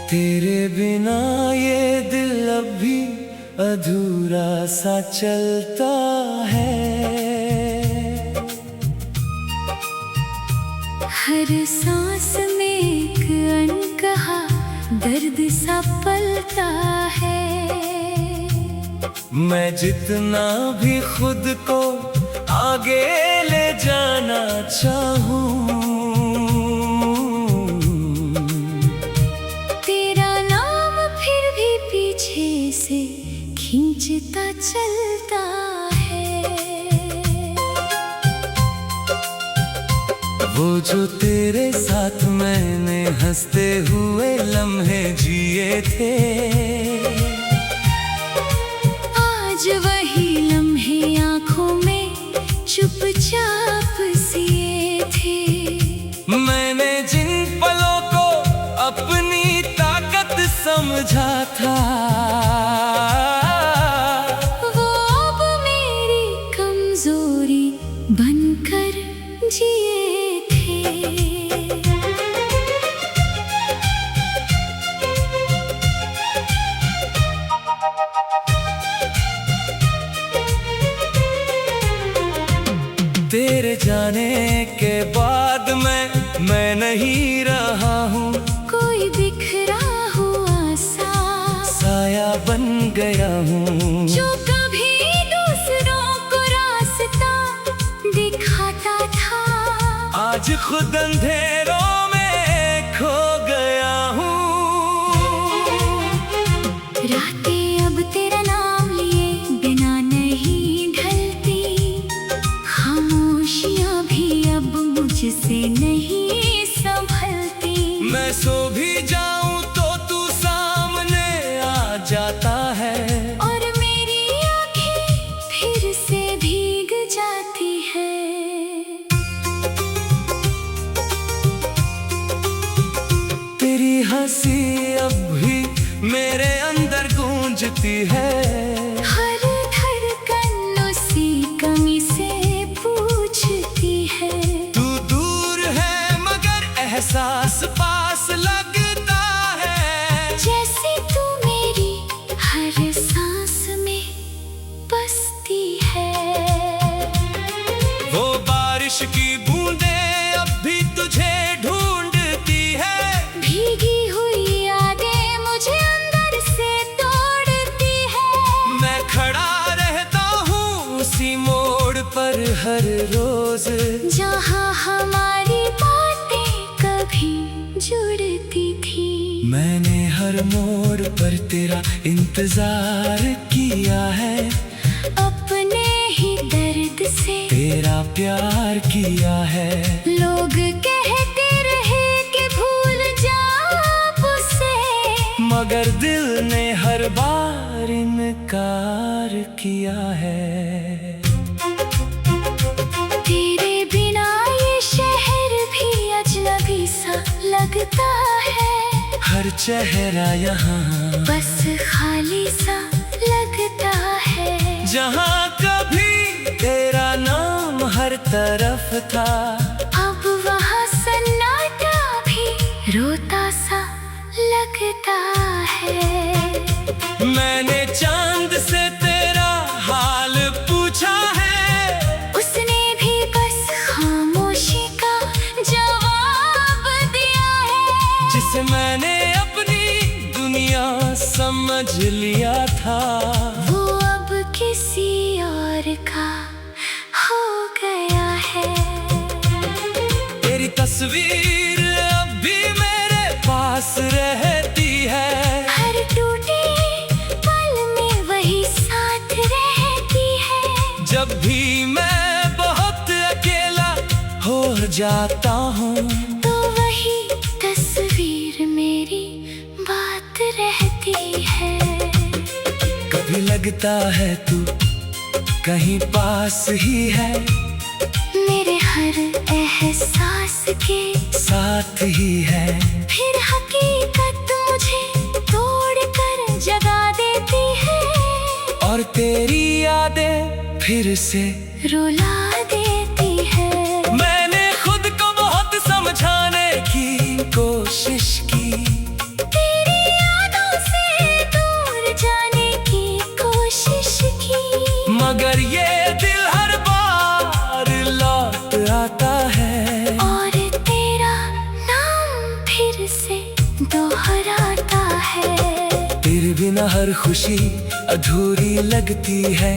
तेरे बिना ये दिल अब भी अधूरा सा चलता है। हर सांस में एक अनकहा दर्द सा पलता है। मैं जितना भी खुद को आगे ले जाना चाहूं, तेरा नाम फिर भी पीछे से खींचता चलता है। वो जो तेरे साथ मैंने हंसते हुए लम्हे जिए थे, आज वही लम्हे आँखों में चुपचाप सिए थे। मैंने जिन पलों को अपनी ताकत समझा था, वो अब मेरी कमजोरी बनकर जिए थे। तेरे जाने के बाद मैं नहीं रहा हूँ। कोई बिखरा हुआ सा साया बन गया हूँ, जो कभी दूसरों को रास्ता दिखाता था। आज खुद अंधेरों में खो गया हूँ। रातें अब तेरा नाम लिए बिना नहीं ढलती, खामोशियां भी अब मुझसे नहीं संभलती। मैं सो भी जाऊं तो तू सामने आ जाता है, और मेरी आंखें फिर से भीग जाती है। तेरी हंसी अब भी मेरे अंदर गूंजती है। हर धड़कन उसी कमी से पूछती है। तू दूर है मगर एहसास पास लगता है। जैसे तू मेरी हर सांस में बसती है। वो बारिश की बूंदें अब भी तुझे ढूंढती है। भीगी हुई यादें मुझे अंदर से तोड़ती है। मैं खड़ा रहता हूँ उसी मोड़ पर हर रोज, जहाँ हमारी बातें कभी जुड़ती थी। मैंने हर मोड़ पर तेरा इंतजार किया है। अपने ही दर्द से तेरा प्यार किया है। लोग कहते रहे कि भूल जा उसे, मगर दिल ने हर बार इनकार किया है। तेरे बिना ये शहर भी अजनबी सा लगता है। हर चेहरा यहाँ बस खाली सा लगता है। जहाँ कभी तेरा नाम हर तरफ था, अब वहाँ सन्नाटा भी रोता सा लगता है। मैंने चांद से तेरा हाल पूछा है। उसने भी बस खामोशी का जवाब दिया है। जिसे मैंने अपनी दुनिया समझ लिया था, वो अब किसी और का हो गया है। तेरी तस्वीर अब भी मेरे पास रहती है। हर टूटे पल में वही साथ रहती है। जब भी मैं बहुत अकेला हो जाता हूँ, तो वही तस्वीर मेरी बात रहती है। कभी लगता है तू कहीं पास ही है, मेरे हर एहसास के साथ ही है। फिर हकीकत मुझे तोड़ कर जगा देती है। और तेरी यादें फिर से रुला देती है। मैंने खुद को बहुत समझाने की कोशिश की, तेरी से दोहराता है। तेरे बिना हर खुशी अधूरी लगती है,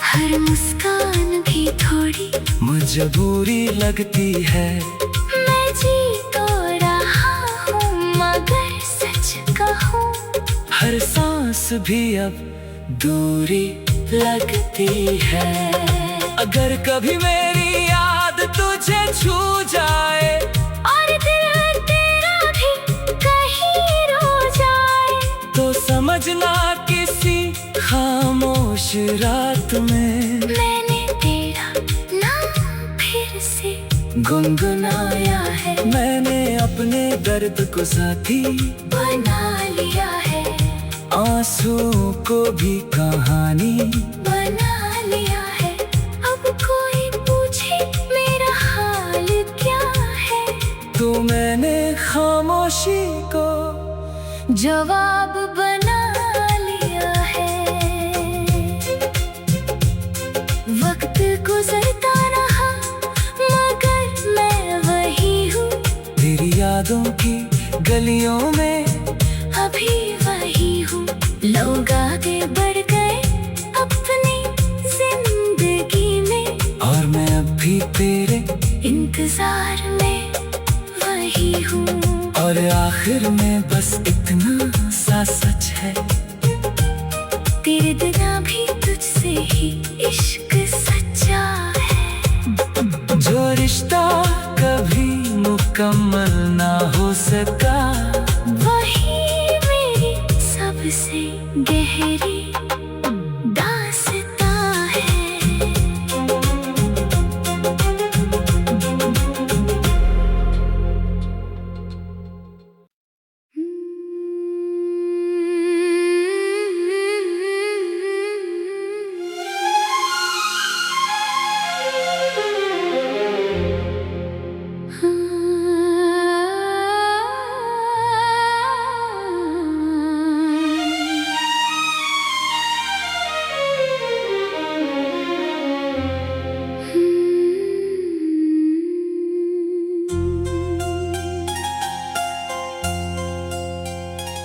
हर मुस्कान भी थोड़ी मजबूरी लगती है। मैं जी तो रहा हूँ मगर सच कहूँ हर सांस भी अब दूरी लगती है। अगर कभी मेरी याद तुझे छू जाए और दिल तेरा भी कहीं रो जाए, तो समझना किसी खामोश रात में मैंने तेरा नाम फिर से गुनगुनाया है। मैंने अपने दर्द को साथी बना लिया है, आंसुओं को भी कहानी बना लिया है। अब कोई पूछे मेरा हाल क्या है, तो मैंने खामोशी को जवाब बना लिया है। वक्त गुजरता रहा मगर मैं वही हूँ, तेरी यादों की गलियों में अभी वही हूँ। लोग आगे बढ़ गए अपनी जिंदगी में, और मैं अब भी तेरे इंतजार में वही हूँ। और आखिर में बस इतना सा सच है, तेरे बिना भी तुझसे ही इश्क सच्चा है। जो रिश्ता कभी मुकम्मल ना हो सका, वही मेरी सबसे गहरी दास्तां है।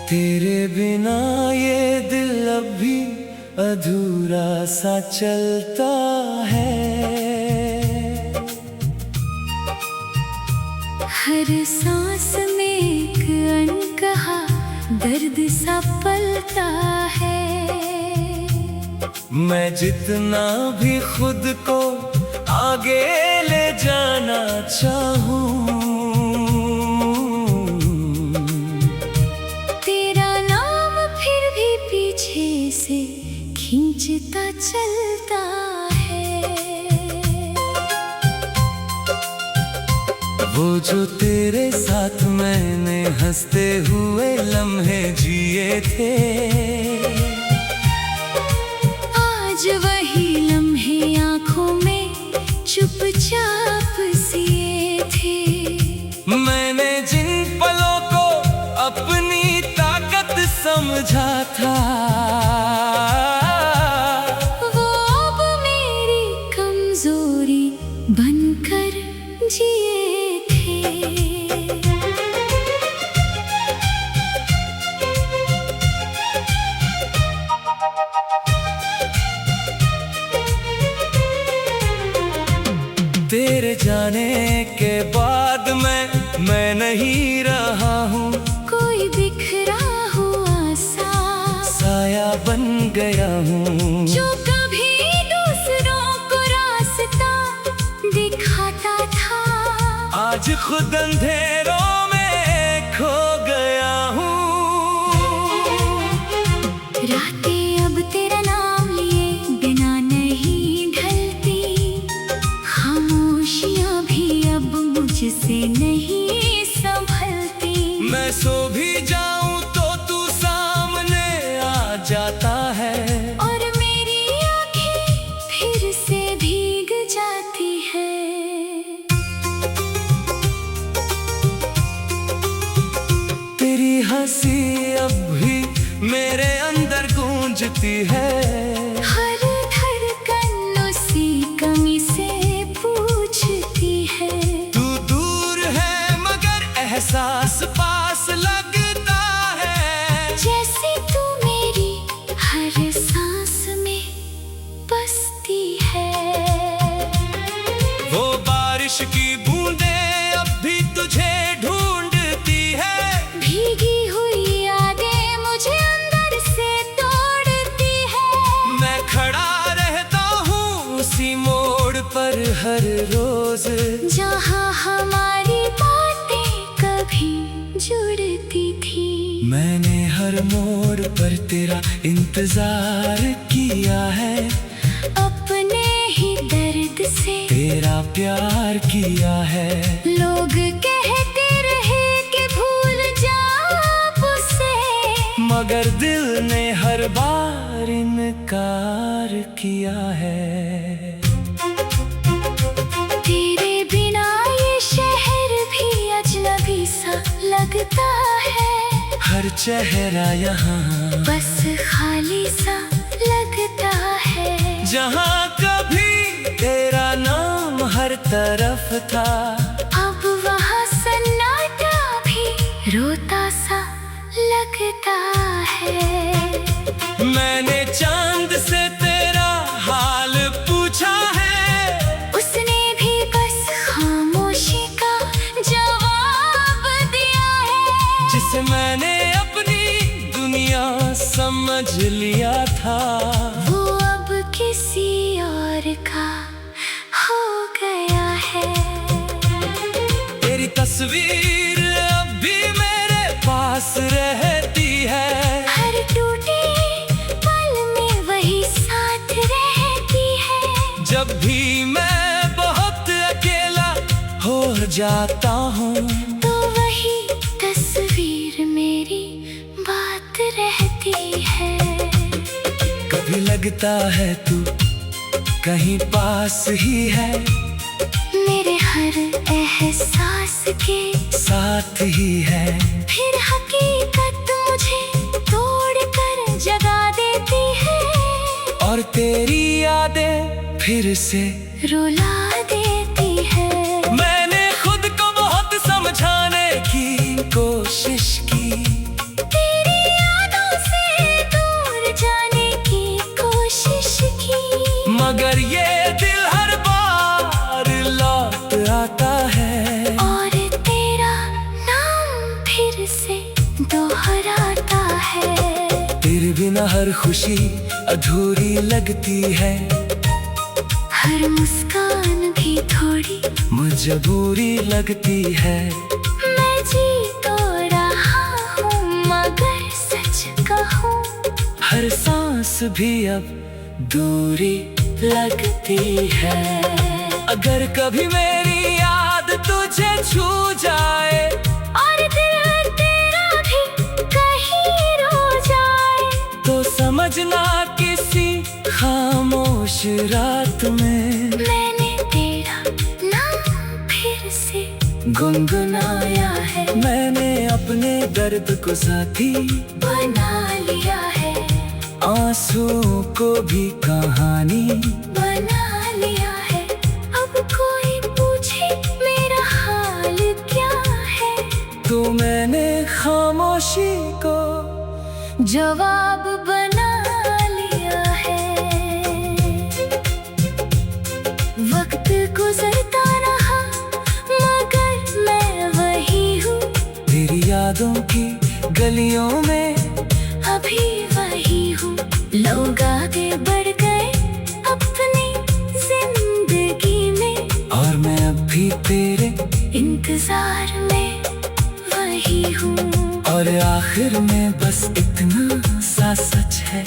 तेरे बिना ये दिल अब भी अधूरा सा चलता है। हर सांस में एक अनकहा दर्द सा पलता है। मैं जितना भी खुद को आगे ले जाना चाहूँ, तेरा नाम फिर भी पीछे से खींचता चलता है। वो जो तेरे साथ मैंने हंसते हुए लम्हे जिए थे, आज वही लम्हे आँखों में चुपचाप सिए थे। मैंने जिन पलों को अपनी ताकत समझा था, वो अब मेरी कमजोरी बनकर जिए थे। तेरे जाने के बाद मैं नहीं रहा हूँ, कोई बिखरा हुआ सा साया बन गया हूँ। जो कभी दूसरों को रास्ता दिखाता था, आज खुद अंधेरों में खो गया हूँ। रातें अब तेरा नाम लिए बिना नहीं ढलती, खामोशियाँ भी अब मुझसे नहीं संभलती। मैं सो भी जाऊं तो तू सामने आ जाता है, और मेरी आँखें फिर से भीग जाती है। तेरी हंसी अब भी मेरे अंदर गूंजती है। हर धड़कन उसी कमी से पूछती है। तू दूर है मगर एहसास पास लगता है। जैसे तू मेरी हर सांस में बसती है। वो बारिश की बूंदें अब भी तुझे ढूंढती है। भीगी हुई यादें मुझे अंदर से तोड़ती है। मैं खड़ा रहता हूँ उसी मोड़ पर हर रोज, जहाँ हमारी बातें कभी जुड़ती थी। मैंने हर मोड़ पर तेरा इंतजार किया है। अपने ही दर्द से तेरा प्यार किया है। लोग कहते रहे कि भूल जा उसे, मगर दिल ने हर बार इनकार किया है। तेरे बिना ये शहर भी अजनबी सा लगता है। हर चेहरा यहाँ बस खाली सा लगता है। जहाँ कभी तेरा नाम हर तरफ था, अब वहाँ सन्नाटा भी रोता सा लगता है। मैंने चांद से तेरा हाल पूछा है। उसने भी बस खामोशी का जवाब दिया है। जिसे मैंने अपनी दुनिया समझ लिया था, वो अब किसी और का हो गया है। तेरी तस्वीर अब भी मेरे पास रहती है। हर टूटे पल में वही साथ रहती है। जब भी मैं बहुत अकेला हो जाता हूँ, तो वही तस्वीर मेरी बात रहती है। कभी लगता है तू कहीं पास ही है। मेरे हर एहसास के साथ ही है। फिर हकीकत मुझे तोड़ कर जगा देती है। और तेरी यादें फिर से रुला देती है। मैंने खुद को बहुत समझाने की कोशिश की। तेरी यादों से दूर जाने की कोशिश की। मगर ये दिल हर बार लौट आता है। और तेरा नाम फिर से दोहराता है। तेरे बिना हर खुशी अधूरी लगती है। हर मुस्कान भी थोड़ी मजबूरी लगती है। मैं जी तो रहा हूँ मगर सच कहूँ, हर सांस भी अब दूरी लगती है। अगर कभी मेरी याद तुझे छू जाए, और दिल तेरा भी कहीं रो जाए, तो समझना किसी खामोश रात में मैंने तेरा नाम फिर से गुनगुनाया है। मैंने अपने दर्द को साथी बना लिया है। आंसुओं को भी कहानी बना लिया है। अब कोई पूछे मेरा हाल क्या है, तो मैंने खामोशी को जवाब बना लिया है। वक्त गुजरता रहा मगर मैं वही हूँ। तेरी यादों की गलियों में अभी वही हूँ। लोग आगे बढ़ गए अपनी जिंदगी में, और मैं अब भी तेरे इंतजार में वही हूँ। और आखिर में बस इतना सा सच है,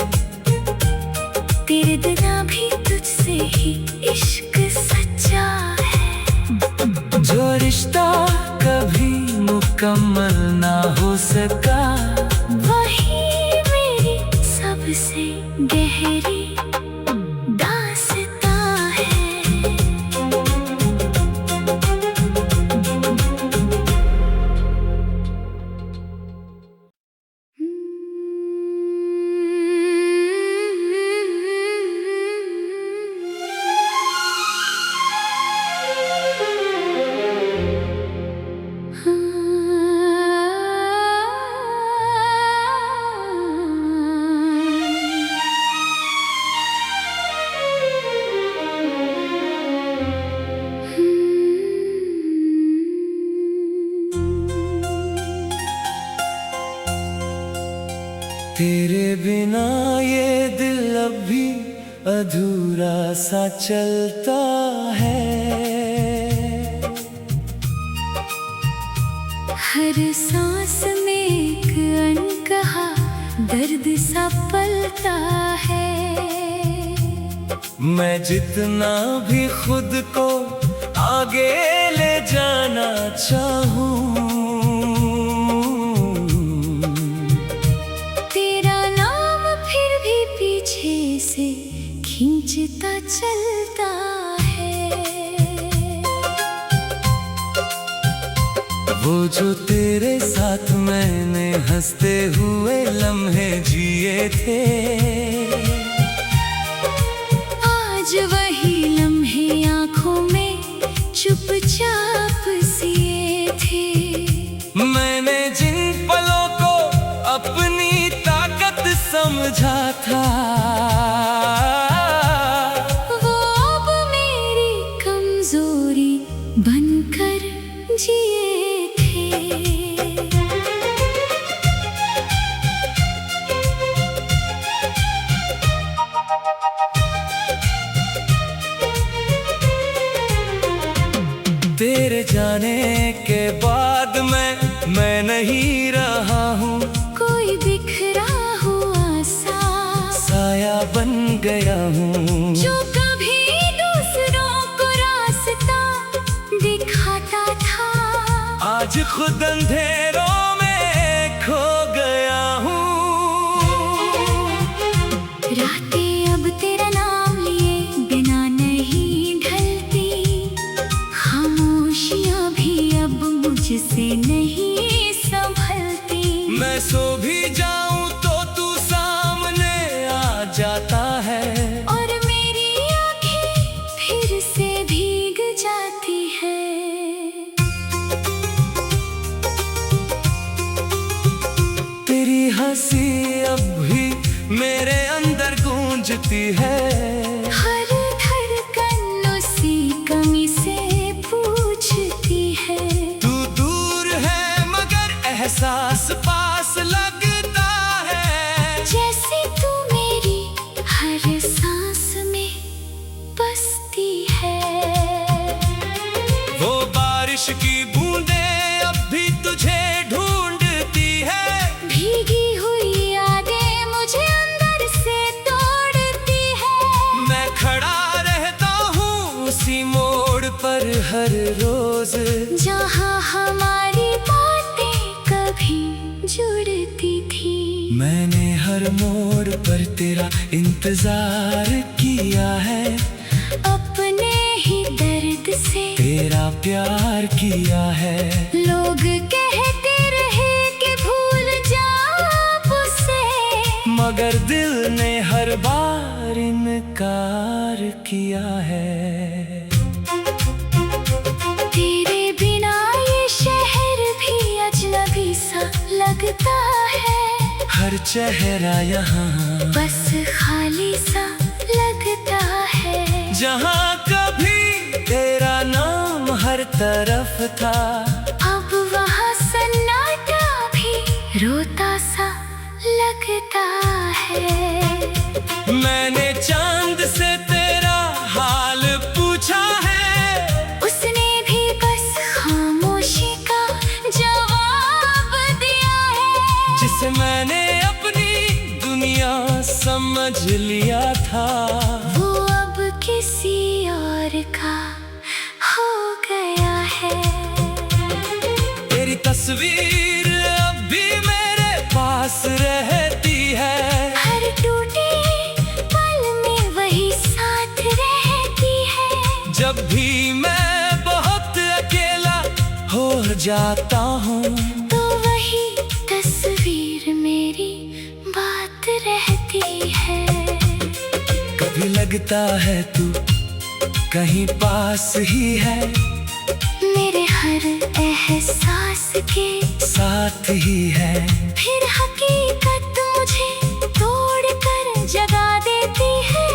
तेरे बिना भी तुझसे ही इश्क सच्चा है। जो रिश्ता कभी मुकम्मल ना हो सका, वही मेरी सबसे गहरी दास्तां है। तेरे बिना ये दिल अब भी अधूरा सा चलता है। हर सांस में एक अनकहा दर्द सा पलता है। मैं जितना भी खुद को आगे ले जाना चाहूं, तेरा नाम फिर भी पीछे से खींचता चलता है। वो जो तेरे साथ मैंने हंसते हुए लम्हे जिए थे, आज वही लम्हे आँखों में चुपचाप सिए थे। मैंने जिन पलों को अपनी ताकत समझा था, वो अब मेरी कमजोरी बनकर जिए थे। तेरे जाने के बाद मैं नहीं रहा हूँ। कोई बिखरा हुआ सा साया बन गया हूँ, जो कभी दूसरों को रास्ता दिखाता था। आज खुद अंधेरों में खो गया हूँ। रातें अब तेरा नाम लिए बिना नहीं ढलती, खामोशियां भी अब मुझसे नहीं संभलती। मैं सो भी जाऊं तो तू सामने आ जाता है, और मेरी आंखें फिर से भीग जाती है। तेरी हंसी अब भी मेरे अंदर गूंजती है। हर धड़कन उसी कमी से पूछती है। तू दूर है मगर एहसास पास लगता है। जैसे तू मेरी हर सांस में बसती है। वो बारिश की बूंदें अब भी तुझे ढूंढती है। भीगी हुई यादें मुझे अंदर से तोड़ती है। मैं खड़ा रहता हूँ उसी मोड़ पर हर रोज, जहाँ हमारी बातें कभी जुड़ती थी। मैंने हर मोड़ पर तेरा इंतजार किया है। अपने ही दर्द से तेरा प्यार किया है। लोग कहते रहे कि भूल जा उसे, मगर दिल ने हर बार इनकार किया है। तेरे बिना ये शहर भी अजनबी सा लगता है। हर चेहरा यहाँ बस खाली सा लगता है। जहाँ कभी तेरा नाम हर तरफ था, अब वहाँ सन्नाटा भी रोता सा लगता है। मैंने चांद से तेरा हाल पूछा है। उसने भी बस खामोशी का जवाब दिया है। जिसे मैंने अपनी दुनिया समझ लिया था, वो अब किसी और का हो गया है। तेरी तस्वीर अब भी मेरे पास रहती है। हर टूटे पल में वही साथ रहती है। जब भी मैं बहुत अकेला हो जाता हूँ, तो वही तस्वीर मेरी बात रहती है। कभी लगता है तू कहीं पास ही है, मेरे हर एहसास के साथ ही है। फिर हकीकत मुझे तोड़ कर जगा देती है।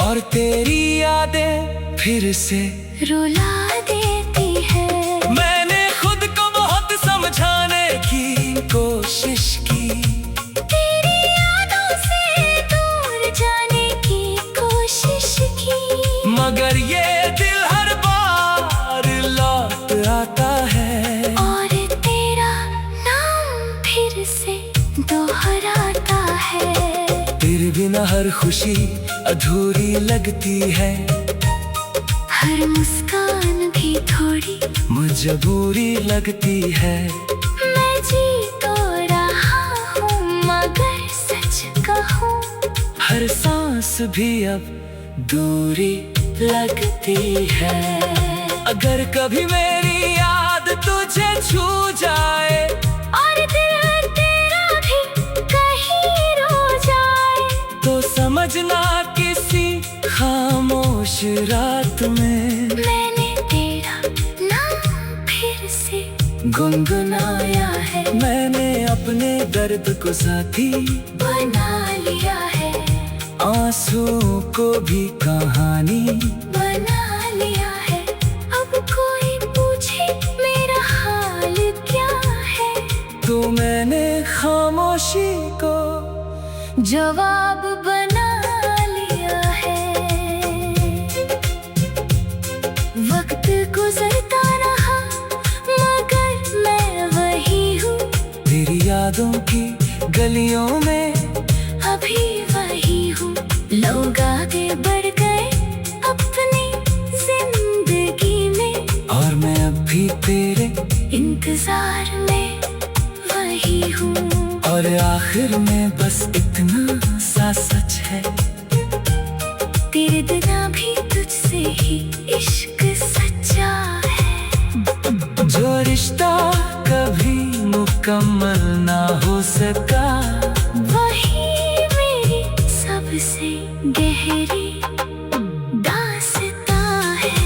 और तेरी यादें फिर से रुला देती है। मैंने खुद को बहुत समझाने की कोशिश की। तेरी दोहराता है। तेरे बिना हर खुशी अधूरी लगती है, हर मुस्कान भी थोड़ी मजबूरी लगती है। मैं जी तो रहा हूँ मगर सच कहूँ, हर सांस भी अब दूरी लगती है। अगर कभी मेरी याद तुझे छू जाए और दिल तेरा भी कहीं रो जाए, तो समझना किसी खामोश रात में मैंने तेरा नाम फिर से गुनगुनाया है। मैंने अपने दर्द को साथी बना लिया है, आंसुओं को भी कहानी बना लिया है। अब कोई पूछे मेरा हाल क्या है, तो मैंने खामोशी को जवाब बना लिया है। वक्त गुजरता रहा मगर मैं वही हूँ, तेरी यादों की गलियों में अभी वही हूँ। लोग आगे बढ़ गए अपनी जिंदगी में, और मैं अब भी तेरे इंतजार में वही हूँ। और आखिर में बस इतना सा सच है, तेरे बिना भी तुझसे ही इश्क सच्चा है। जो रिश्ता कभी मुकम्मल ना हो सका, वही मेरी सबसे गहरी दास्तां है।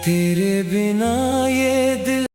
तेरे बिना ये